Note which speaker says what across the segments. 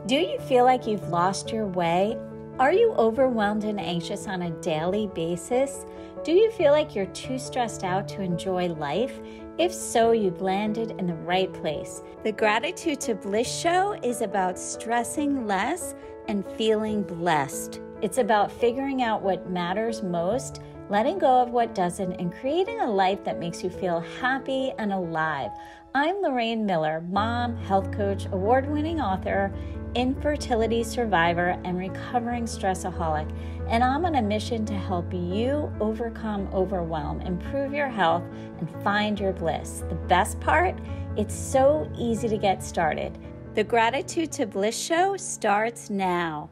Speaker 1: Do you feel like you've lost your way? Are you overwhelmed and anxious on a daily basis? Do you feel like you're too stressed out to enjoy life? If so, you've landed in the right place. The Gratitude to Bliss show is about stressing less and feeling blessed. It's about figuring out what matters most, letting go of what doesn't, and creating a life that makes you feel happy and alive. I'm Lorraine Miller, mom, health coach, award-winning author, infertility survivor, and recovering stressaholic. And I'm on a mission to help you overcome overwhelm, improve your health, and find your bliss. The best part? It's so easy to get started. The Gratitude to Bliss show starts now.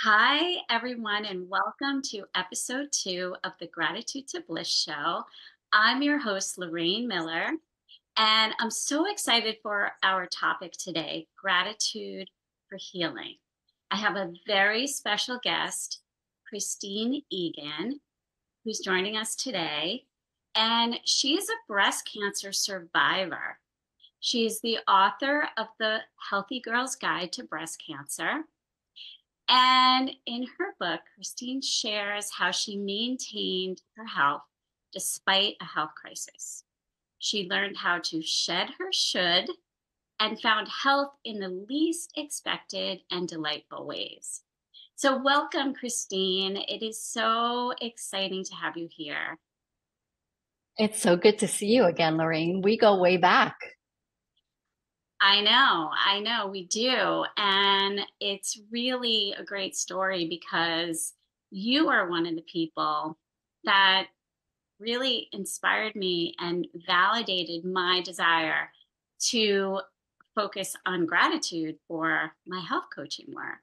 Speaker 1: Hi, everyone, and welcome to episode 2 of the Gratitude to Bliss show. I'm your host, Lorraine Miller, and I'm so excited for our topic today, gratitude for healing. I have a very special guest, Christine Egan, who's joining us today, and she is a breast cancer survivor. She is the author of the Healthy Girl's Guide to Breast Cancer. And in her book, Christine shares how she maintained her health despite a health crisis. She learned how to shed her should and found health in the least expected and delightful ways. So welcome, Christine. It is so exciting to have you here.
Speaker 2: It's so good to see you again, Lorraine. We go way back.
Speaker 1: I know, we do. And it's really a great story because you are one of the people that really inspired me and validated my desire to focus on gratitude for my health coaching work.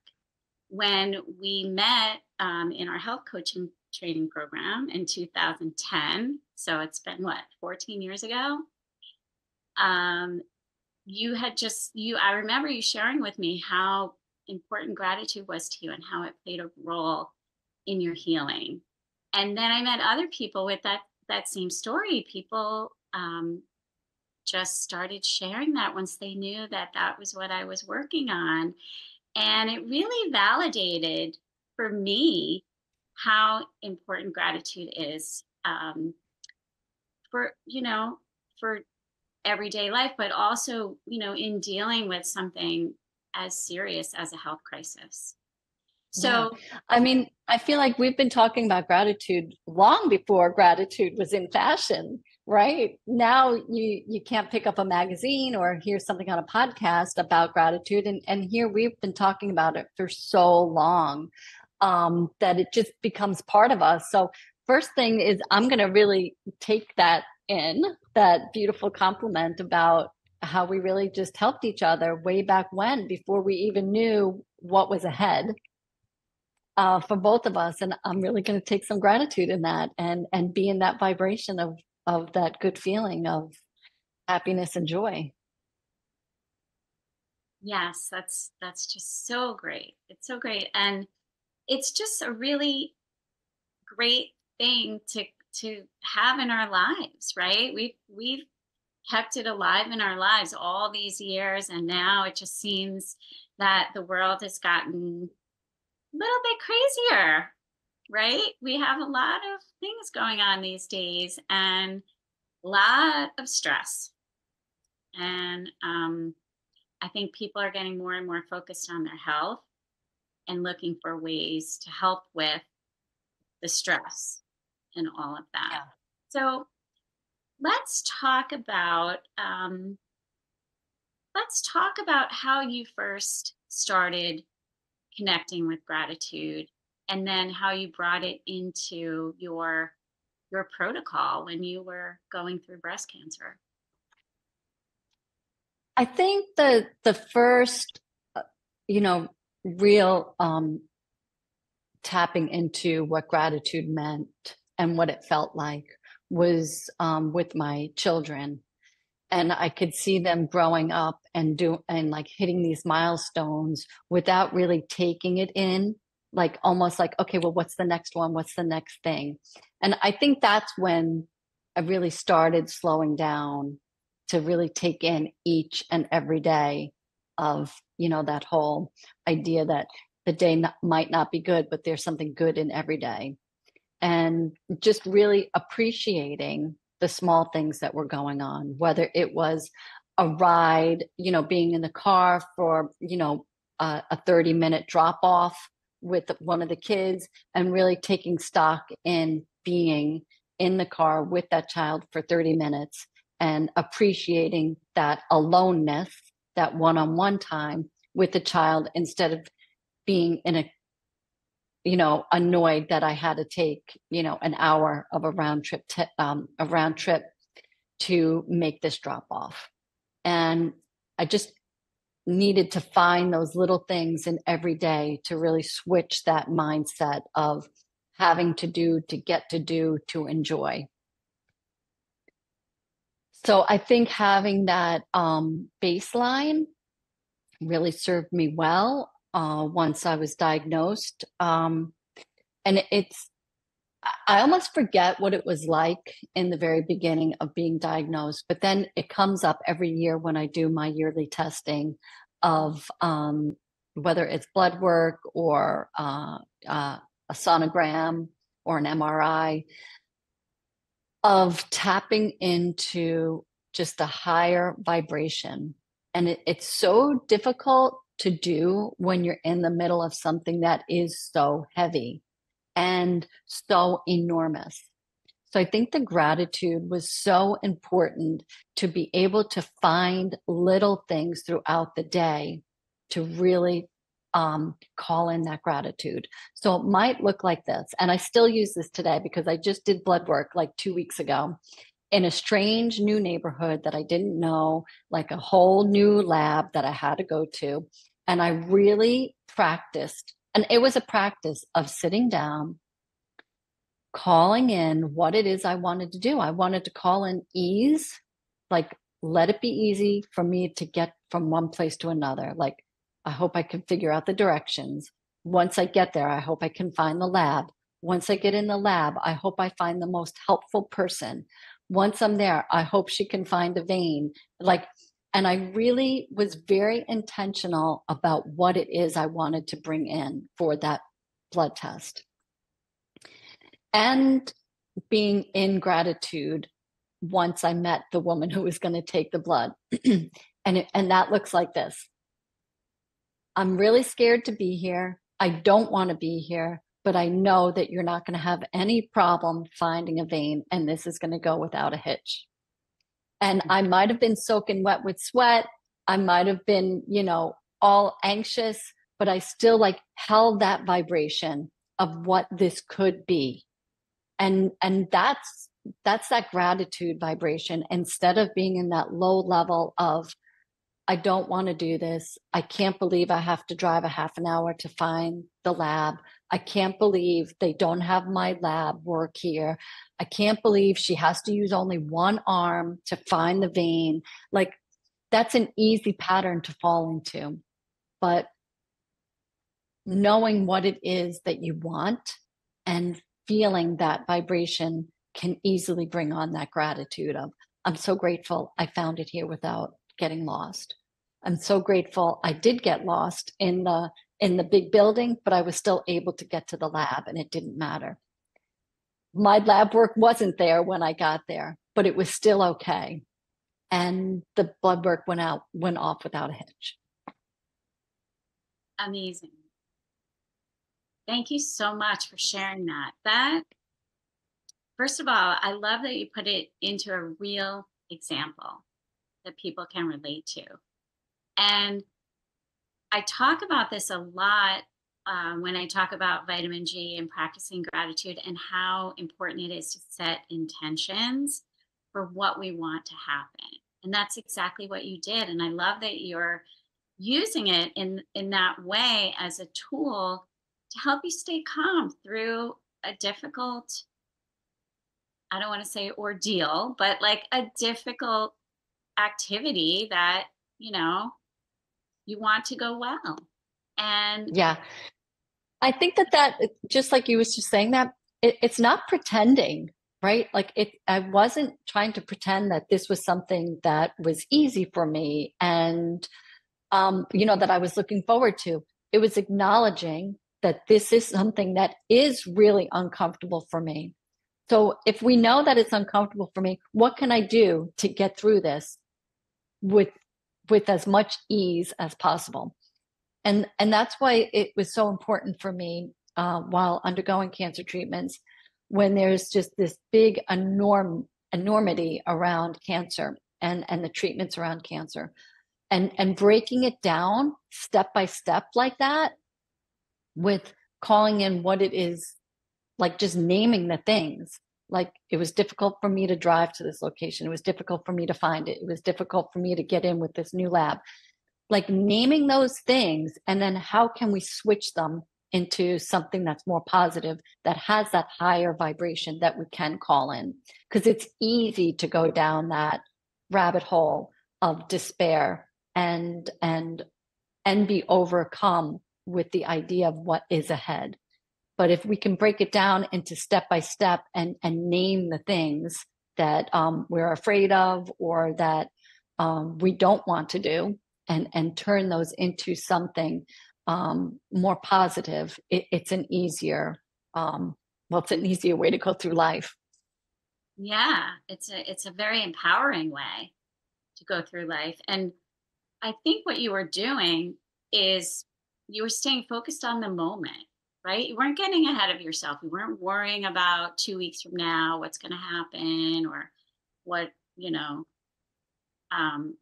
Speaker 1: When we met in our health coaching training program in 2010, so it's been 14 years ago? I remember you sharing with me how important gratitude was to you and how it played a role in your healing. And then I met other people with that same story. People just started sharing that once they knew that was what I was working on. And it really validated for me how important gratitude is for everyday life, but also, in dealing with something as serious as a health crisis. So,
Speaker 2: yeah. I feel like we've been talking about gratitude long before gratitude was in fashion, right? Now you can't pick up a magazine or hear something on a podcast about gratitude. And here we've been talking about it for so long that it just becomes part of us. So first thing is I'm going to really take that beautiful compliment about how we really just helped each other way back when, before we even knew what was ahead for both of us. And I'm really going to take some gratitude in that and be in that vibration of that good feeling of happiness and joy.
Speaker 1: Yes, that's just so great. It's so great. And it's just a really great thing to have in our lives, right? We've kept it alive in our lives all these years, and now it just seems that the world has gotten a little bit crazier, right? We have a lot of things going on these days and a lot of stress. And I think people are getting more and more focused on their health and looking for ways to help with the stress and all of that.
Speaker 2: Yeah.
Speaker 1: So let's talk about how you first started connecting with gratitude, and then how you brought it into your protocol when you were going through breast cancer.
Speaker 2: I think the first, real tapping into what gratitude meant and what it felt like was with my children. And I could see them growing up and like hitting these milestones without really taking it in, almost like, okay, well, what's the next one? What's the next thing? And I think that's when I really started slowing down to really take in each and every day of, that whole idea that the day might not be good, but there's something good in every day. And just really appreciating the small things that were going on, whether it was a ride, being in the car for, a 30-minute drop off with one of the kids, and really taking stock in being in the car with that child for 30 minutes and appreciating that aloneness, that one-on-one time with the child, instead of being in a annoyed that I had to take, an hour of a round trip to make this drop off. And I just needed to find those little things in every day to really switch that mindset of having to do, to get to do, to enjoy. So I think having that baseline really served me well once I was diagnosed. And I almost forget what it was like in the very beginning of being diagnosed, but then it comes up every year when I do my yearly testing of whether it's blood work or a sonogram or an MRI, of tapping into just a higher vibration. And it's so difficult to do when you're in the middle of something that is so heavy and so enormous. So I think the gratitude was so important, to be able to find little things throughout the day to really call in that gratitude. So it might look like this. And I still use this today because I just did blood work like 2 weeks ago in a strange new neighborhood that I didn't know, like a whole new lab that I had to go to. And I really practiced. And it was a practice of sitting down, calling in what it is I wanted to do. I wanted to call in ease, like let it be easy for me to get from one place to another. Like, I hope I can figure out the directions. Once I get there, I hope I can find the lab. Once I get in the lab, I hope I find the most helpful person. Once I'm there, I hope she can find a vein. And I really was very intentional about what it is I wanted to bring in for that blood test. And being in gratitude once I met the woman who was going to take the blood. And that looks like this. I'm really scared to be here. I don't want to be here, but I know that you're not going to have any problem finding a vein, and this is going to go without a hitch. And I might have been soaking wet with sweat. I might have been, all anxious, but I still held that vibration of what this could be. And that's that gratitude vibration, instead of being in that low level of, I don't want to do this. I can't believe I have to drive a half an hour to find the lab. I can't believe they don't have my lab work here. I can't believe she has to use only one arm to find the vein. That's an easy pattern to fall into. But knowing what it is that you want and feeling that vibration can easily bring on that gratitude of, I'm so grateful I found it here without getting lost. I'm so grateful I did get lost in the big building, but I was still able to get to the lab, and it didn't matter. My lab work wasn't there when I got there, but it was still okay. And the blood work went off without a hitch.
Speaker 1: Amazing. Thank you so much for sharing that. First of all, I love that you put it into a real example that people can relate to. And I talk about this a lot when I talk about vitamin G and practicing gratitude, and how important it is to set intentions for what we want to happen. And that's exactly what you did. And I love that you're using it in that way as a tool to help you stay calm through a difficult, I don't want to say ordeal, but a difficult activity that, you want to go well. And
Speaker 2: yeah, I think that just like you was just saying, that it's not pretending right? Like I wasn't trying to pretend that this was something that was easy for me and, that I was looking forward to. It was acknowledging that this is something that is really uncomfortable for me. So if we know that it's uncomfortable for me, what can I do to get through this with as much ease as possible? And that's why it was so important for me while undergoing cancer treatments, when there's just this big enormity around cancer and the treatments around cancer, and breaking it down step by step like that, with calling in what it is, like just naming the things. Like, it was difficult for me to drive to this location, it was difficult for me to find it, it was difficult for me to get in with this new lab. Like, naming those things, and then how can we switch them into something that's more positive, that has that higher vibration that we can call in, because it's easy to go down that rabbit hole of despair and be overcome with the idea of what is ahead. But if we can break it down into step by step, and name the things that we're afraid of, or that we don't want to do, and turn those into something more positive, it's an easier it's an easier way to go through life.
Speaker 1: Yeah, it's a very empowering way to go through life. And I think what you were doing is you were staying focused on the moment, right? You weren't getting ahead of yourself. You weren't worrying about 2 weeks from now what's going to happen, or what, um,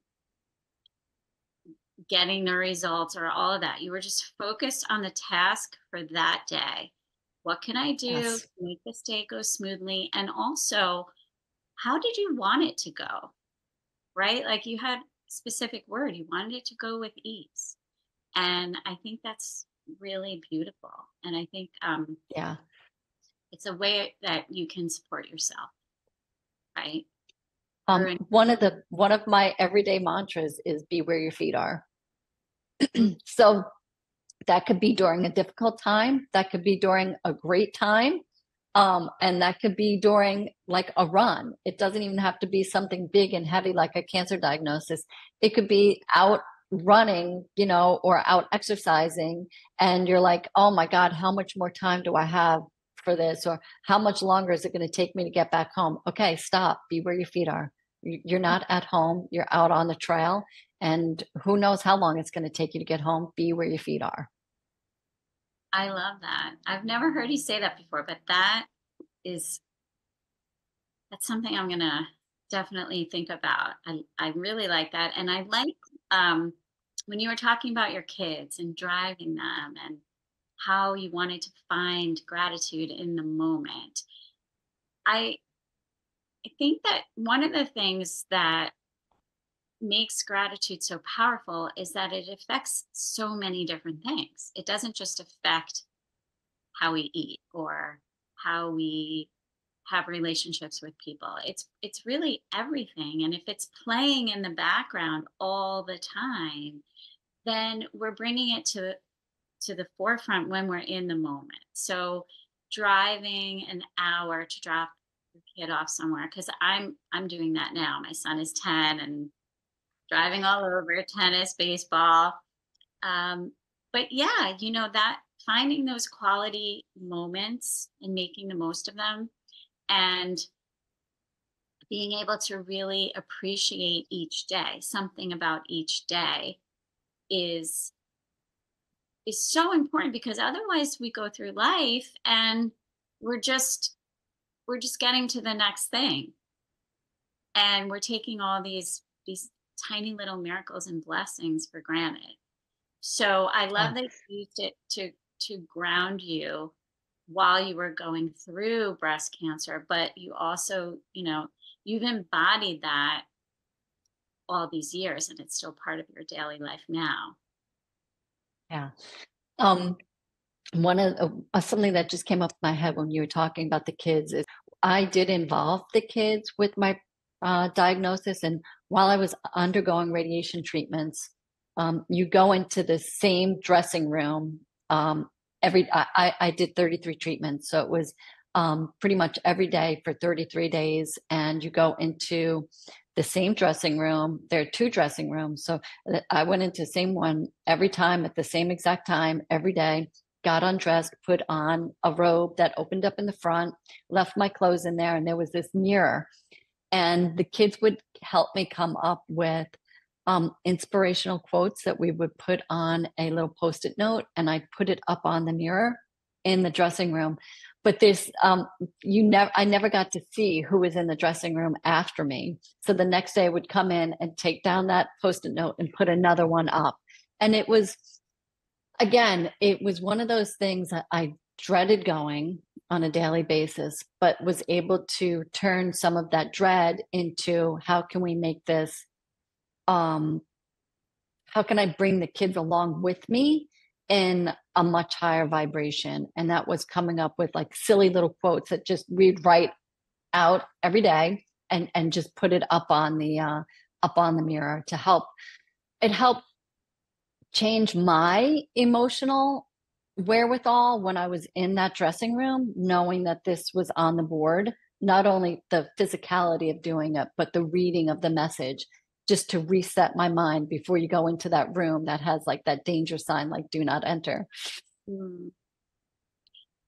Speaker 1: getting the results, or all of that. You were just focused on the task for that day. What can I do to
Speaker 2: Yes.
Speaker 1: make this day go smoothly? And also, how did you want it to go? Right? Like, you had specific word. You wanted it to go with ease. And I think that's really beautiful. And I think
Speaker 2: Yeah.
Speaker 1: it's a way that you can support yourself, right? Through and
Speaker 2: One of my everyday mantras is be where your feet are. So that could be during a difficult time, that could be during a great time, and that could be during like a run. It doesn't even have to be something big and heavy like a cancer diagnosis. It could be out running, or out exercising, and you're like, oh my God, how much more time do I have for this? Or how much longer is it going to take me to get back home? Okay, stop, be where your feet are. You're not at home, you're out on the trail, and who knows how long it's going to take you to get home. Be where your feet are.
Speaker 1: I love that. I've never heard you say that before, but is that's something I'm gonna definitely think about. I really like that. And I like um when you were talking about your kids and driving them, and how you wanted to find gratitude in the moment. I I think that one of the things that makes gratitude so powerful is that it affects so many different things. It doesn't just affect how we eat, or how we have relationships with people. It's really everything. And if it's playing in the background all the time, then we're bringing it to the forefront when we're in the moment. So driving an hour to drop your kid off somewhere, because I'm doing that now. My son is 10, and driving all over, tennis, baseball. Um, but yeah, that finding those quality moments and making the most of them, and being able to really appreciate each day, something about each day, is so important, because otherwise we go through life and we're just we're just getting to the next thing, and we're taking all these tiny little miracles and blessings for granted. So I
Speaker 2: Yeah.
Speaker 1: love that you used it to ground you while you were going through breast cancer, but you also, you've embodied that all these years, and it's still part of your daily life now.
Speaker 2: Yeah. Um, One of something that just came up in my head when you were talking about the kids is, I did involve the kids with my diagnosis, and while I was undergoing radiation treatments, you go into the same dressing room. Every I did 33 treatments, so it was pretty much every day for 33 days. And you go into the same dressing room. There are two dressing rooms. So I went into the same one every time at the same exact time, every day, got undressed, put on a robe that opened up in the front, left my clothes in there. And there was this mirror. And the kids would help me come up with inspirational quotes that we would put on a little post-it note, and I put it up on the mirror in the dressing room. But this, I never got to see who was in the dressing room after me. So the next day I would come in and take down that post-it note and put another one up. And it was, again, it was one of those things that I dreaded going on a daily basis, but was able to turn some of that dread into how can we make this, how can I bring the kids along with me in a much higher vibration? And that was coming up with like silly little quotes that just we'd write out every day and just put it up on the mirror to help. It helped change my emotional wherewithal when I was in that dressing room, knowing that this was on the board, not only the physicality of doing it, but the reading of the message, just to reset my mind before you go into that room that has like that danger sign, like do not enter.
Speaker 1: Mm.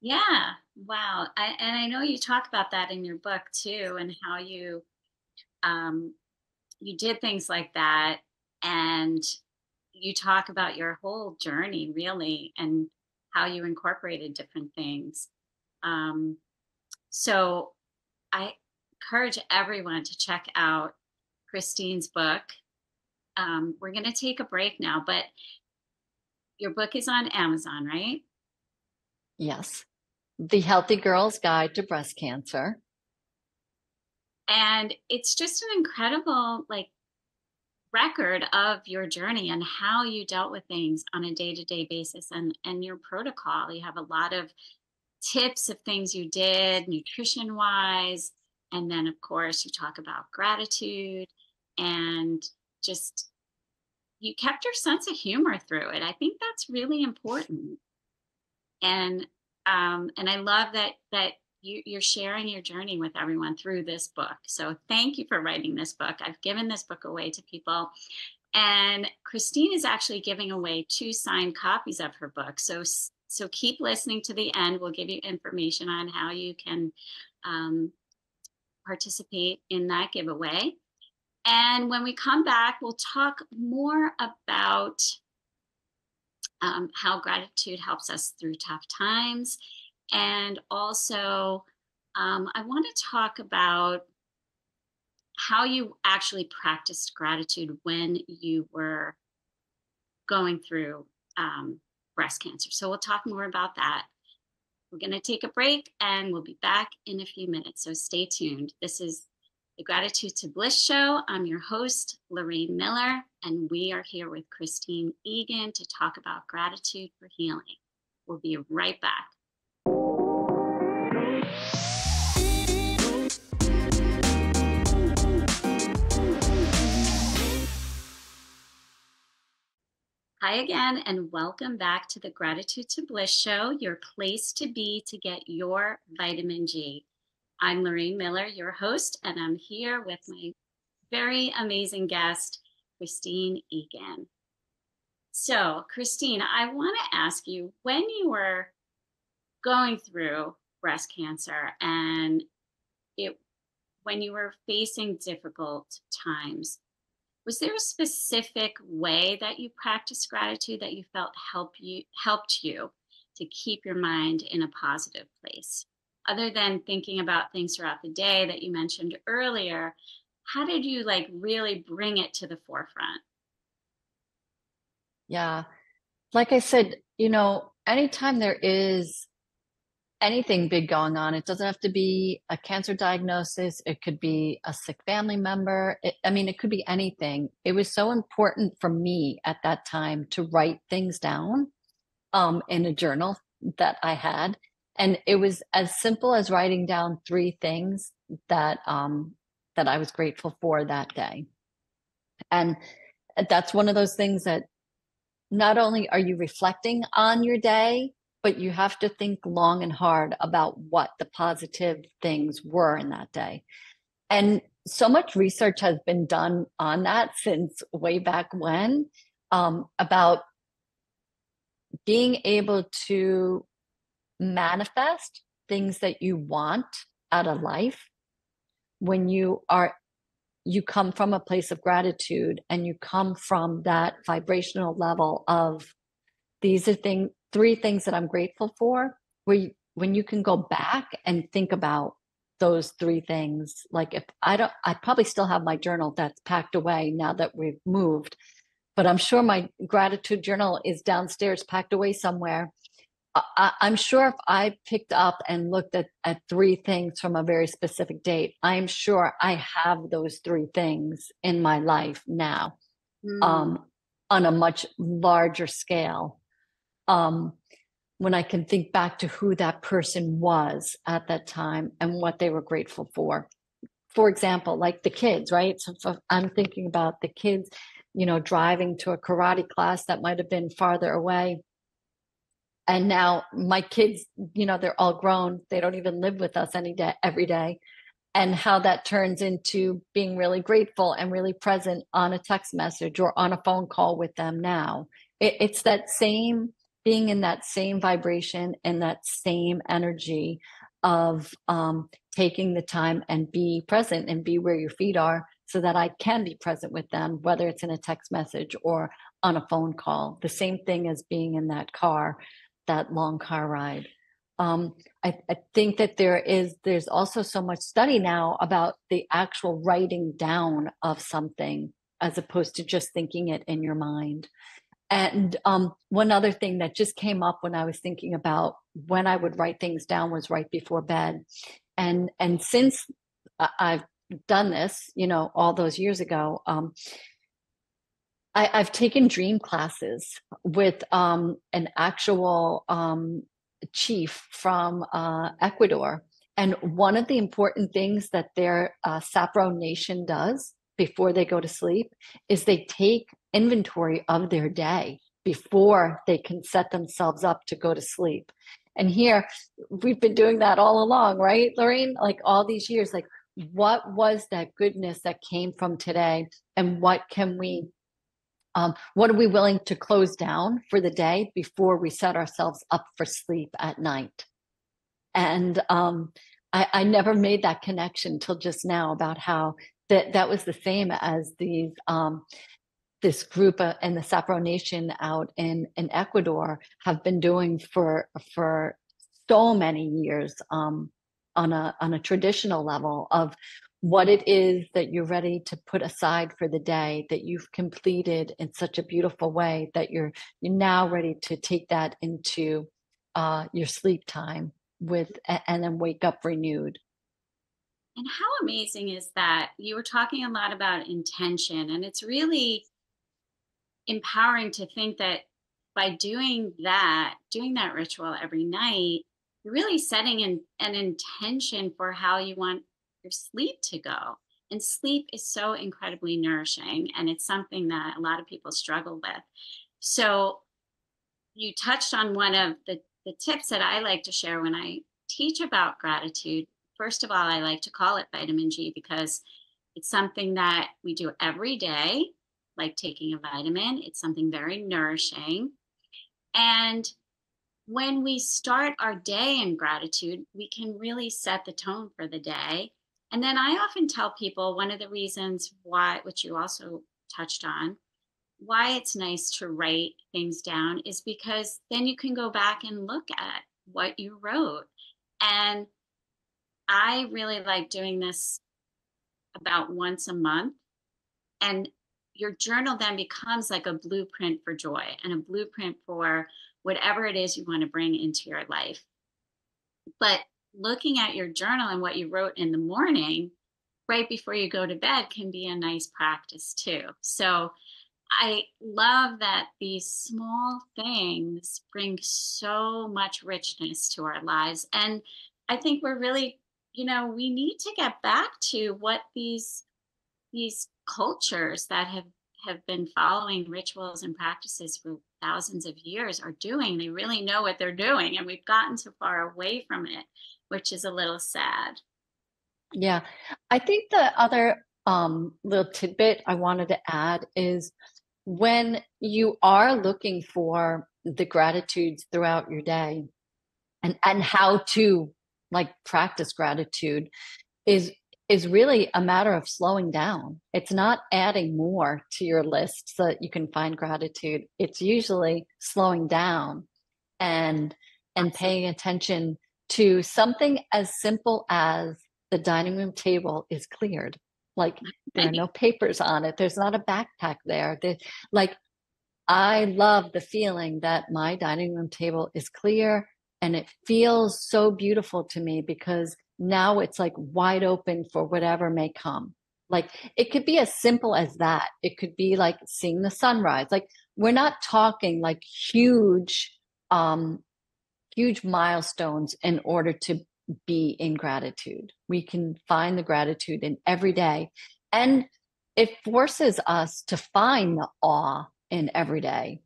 Speaker 1: Yeah. Wow. And I know you talk about that in your book too, and how um, you did things like that, and you talk about your whole journey really, and how you incorporated different things. Um, so I encourage everyone to check out Christine's book. We're going to take a break now, but your book is on Amazon, right?
Speaker 2: Yes. The Healthy Girl's Guide to Breast Cancer.
Speaker 1: And it's just an incredible like record of your journey and how you dealt with things on a day-to-day basis, and your protocol. You have a lot of tips of things you did nutrition wise, and then of course you talk about gratitude, and just you kept your sense of humor through it. I think that's really important. And I love that you're sharing your journey with everyone through this book. So thank you for writing this book. I've given this book away to people, and Christine is actually giving away 2 signed copies of her book. So keep listening to the end. We'll give you information on how you can um, participate in that giveaway. And when we come back, we'll talk more about how gratitude helps us through tough times. And also, I want to talk about how you actually practiced gratitude when you were going through breast cancer. So we'll talk more about that. We're going to take a break and we'll be back in a few minutes. So stay tuned. This is the Gratitude to Bliss show. I'm your host, Lorraine Miller, and we are here with Christine Egan to talk about gratitude for healing. We'll be right back. Hi again, and welcome back to the Gratitude to Bliss show, your place to be to get your vitamin G. I'm Lorraine Miller, your host, and I'm here with my very amazing guest, Christine Egan. So, Christine, I want to ask you, when you were going through breast cancer and when you were facing difficult times, was there a specific way that you practiced gratitude that you felt helped you to keep your mind in a positive place? Other than thinking about things throughout the day that you mentioned earlier, how did you like really bring it to the forefront?
Speaker 2: Yeah. Like I said, anytime there is anything big going on, it doesn't have to be a cancer diagnosis. It could be a sick family member. It could be anything. It was so important for me at that time to write things down in a journal that I had. And it was as simple as writing down 3 things that I was grateful for that day. And that's one of those things that not only are you reflecting on your day, but you have to think long and hard about what the positive things were in that day. And so much research has been done on that since way back when, about being able to manifest things that you want out of life when you come from a place of gratitude and you come from that vibrational level of these are three things that I'm grateful for, when you can go back and think about those three things. Like if I probably still have my journal that's packed away now that we've moved, but I'm sure my gratitude journal is downstairs packed away somewhere. I'm sure if I picked up and looked at three things from a very specific date, I'm sure I have those three things in my life now,
Speaker 1: Mm.
Speaker 2: um, on a much larger scale. Um, when I can think back to who that person was at that time and what they were grateful for. For example, like the kids, right? So if I'm thinking about the kids, driving to a karate class that might have been farther away. And now my kids, they're all grown. They don't even live with us any day, every day. And how that turns into being really grateful and really present on a text message or on a phone call with them now. It's that same being in that same vibration and that same energy of taking the time and be present and be where your feet are so that I can be present with them, whether it's in a text message or on a phone call. The same thing as being in that car, that long car ride. I think that there's also so much study now about the actual writing down of something as opposed to just thinking it in your mind. And one other thing that just came up when I was thinking about when I would write things down was right before bed. And since I've done this, all those years ago, I've taken dream classes with an actual chief from Ecuador. And one of the important things that their Sapro Nation does before they go to sleep is they take inventory of their day before they can set themselves up to go to sleep. And here, we've been doing that all along, right, Lorraine? Like all these years, like what was that goodness that came from today? And what are we willing to close down for the day before we set ourselves up for sleep at night? And I never made that connection till just now about how that was the same as this group and the Sapro Nation out in Ecuador have been doing for so many years, on a traditional level of what it is that you're ready to put aside for the day that you've completed in such a beautiful way that you're now ready to take that into your sleep time and then wake up renewed.
Speaker 1: And how amazing is that? You were talking a lot about intention, and it's really empowering to think that by doing that ritual every night, you're really setting an intention for how you want your sleep to go. And sleep is so incredibly nourishing, and it's something that a lot of people struggle with. So, you touched on one of the tips that I like to share when I teach about gratitude. First of all, I like to call it vitamin G because it's something that we do every day, like taking a vitamin. It's something very nourishing. And when we start our day in gratitude, we can really set the tone for the day. And then I often tell people one of the reasons why, which you also touched on, why it's nice to write things down is because then you can go back and look at what you wrote. And I really like doing this about once a month. And your journal then becomes like a blueprint for joy and a blueprint for whatever it is you want to bring into your life. But looking at your journal and what you wrote in the morning, right before you go to bed, can be a nice practice too. So I love that these small things bring so much richness to our lives. And I think we're really, we need to get back to what these cultures that have have been following rituals and practices for thousands of years are doing. They really know what they're doing, and we've gotten so far away from it, which is a little sad.
Speaker 2: Yeah. I think the other little tidbit I wanted to add is when you are looking for the gratitudes throughout your day and how to like practice gratitude is is really a matter of slowing down. It's not adding more to your list so that you can find gratitude. It's usually slowing down and
Speaker 1: Absolutely.
Speaker 2: paying attention to something as simple as the dining room table is cleared. Like there are no papers on it. There's not a backpack there. Like I love the feeling that my dining room table is clear and it feels so beautiful to me because now it's like wide open for whatever may come. Like it could be as simple as that. It could be like seeing the sunrise. Like we're not talking like um huge milestones in order to be in gratitude. We can find the gratitude in every day. And it forces us to find the awe in every day.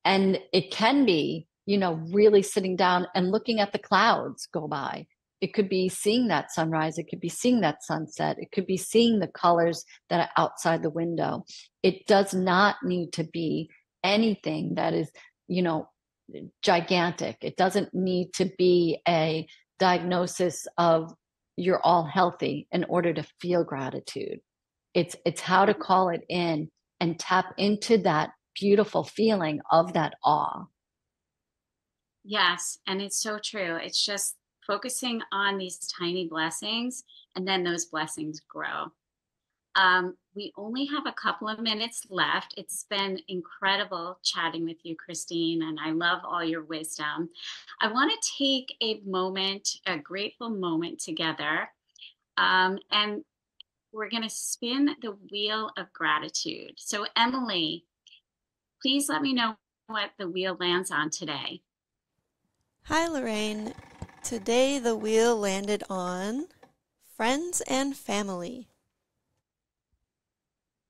Speaker 2: And it can be, really sitting down and looking at the clouds go by. It could be seeing that sunrise. It could be seeing that sunset. It could be seeing the colors that are outside the window. It does not need to be anything that is, you know, gigantic. It doesn't need to be a diagnosis of you're all healthy in order to feel gratitude. It's how to call it in and tap into that beautiful feeling of that awe.
Speaker 1: Yes, and it's so true. It's just focusing on these tiny blessings, and then those blessings grow. We only have a couple of minutes left. It's been incredible chatting with you, Christine, and I love all your wisdom. I want to take a moment, a grateful moment together, and we're going to spin the wheel of gratitude. So, Emily, please let me know what the wheel lands on today.
Speaker 3: Hi, Lorraine. Today the wheel landed on friends and family.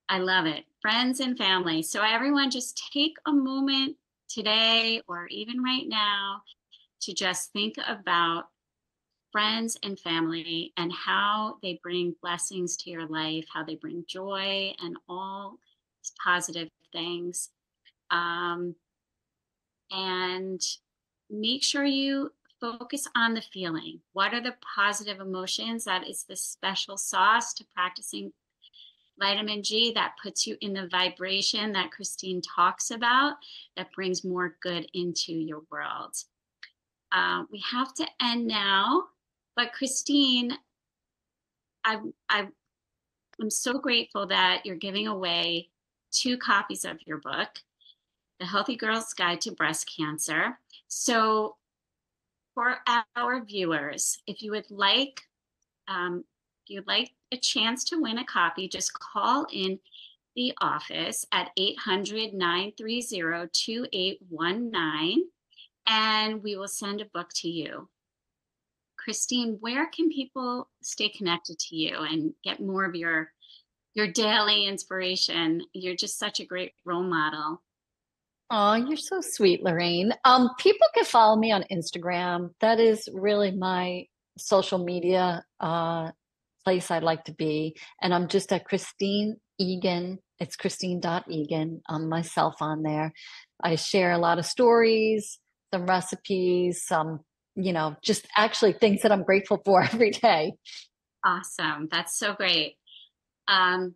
Speaker 1: I love it. Friends and family. So, everyone, just take a moment today or even right now to just think about friends and family and how they bring blessings to your life, how they bring joy and all these positive things. Um, and make sure you focus on the feeling. What are the positive emotions? That is the special sauce to practicing vitamin G that puts you in the vibration that Christine talks about, that brings more good into your world. We have to end now, but Christine, I'm so grateful that you're giving away 2 copies of your book, The Healthy Girl's Guide to Breast Cancer. So for our viewers, if you'd like a chance to win a copy, just call in the office at 800-930-2819 and we will send a book to you. Christine, where can people stay connected to you and get more of your daily inspiration? You're just such a great role model.
Speaker 2: Oh, you're so sweet, Lorraine. People can follow me on Instagram. That is really my social media place I'd like to be. And I'm just at Christine Egan. It's Christine.Egan. Myself on there. I share a lot of stories, some recipes, some, just actually things that I'm grateful for every day.
Speaker 1: Awesome. That's so great. Um,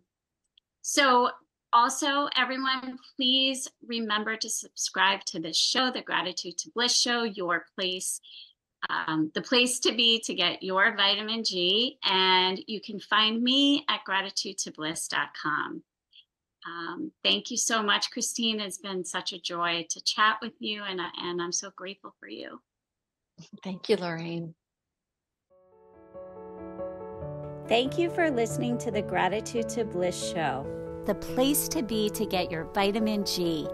Speaker 1: so also, everyone, please remember to subscribe to this show, the Gratitude to Bliss Show, your place, the place to be to get your vitamin G. And you can find me at gratitudetobliss.com. Thank you so much, Christine. It's been such a joy to chat with you, and I'm so grateful for you.
Speaker 2: Thank you, Lorraine.
Speaker 4: Thank you for listening to the Gratitude to Bliss show, the place to be to get your vitamin G.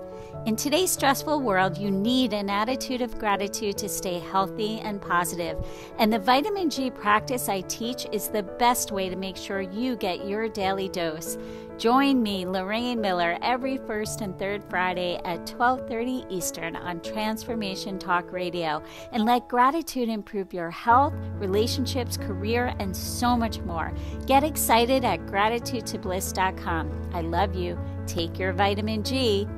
Speaker 4: In today's stressful world, you need an attitude of gratitude to stay healthy and positive. And the vitamin G practice I teach is the best way to make sure you get your daily dose. Join me, Lorraine Miller, every first and third Friday at 12:30 Eastern on Transformation Talk Radio, and let gratitude improve your health, relationships, career, and so much more. Get excited at gratitudetobliss.com. I love you. Take your vitamin G.